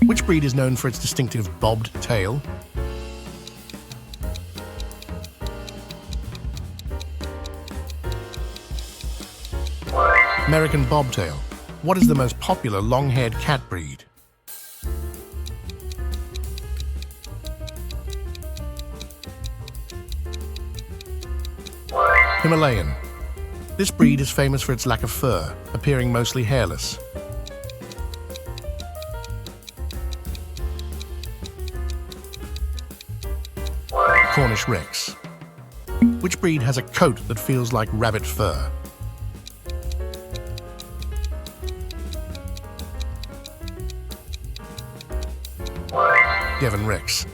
Which breed is known for its distinctive bobbed tail? American Bobtail. What is the most popular long-haired cat breed? Himalayan. This breed is famous for its lack of fur, appearing mostly hairless. Cornish Rex. Which breed has a coat that feels like rabbit fur? Devon Rex.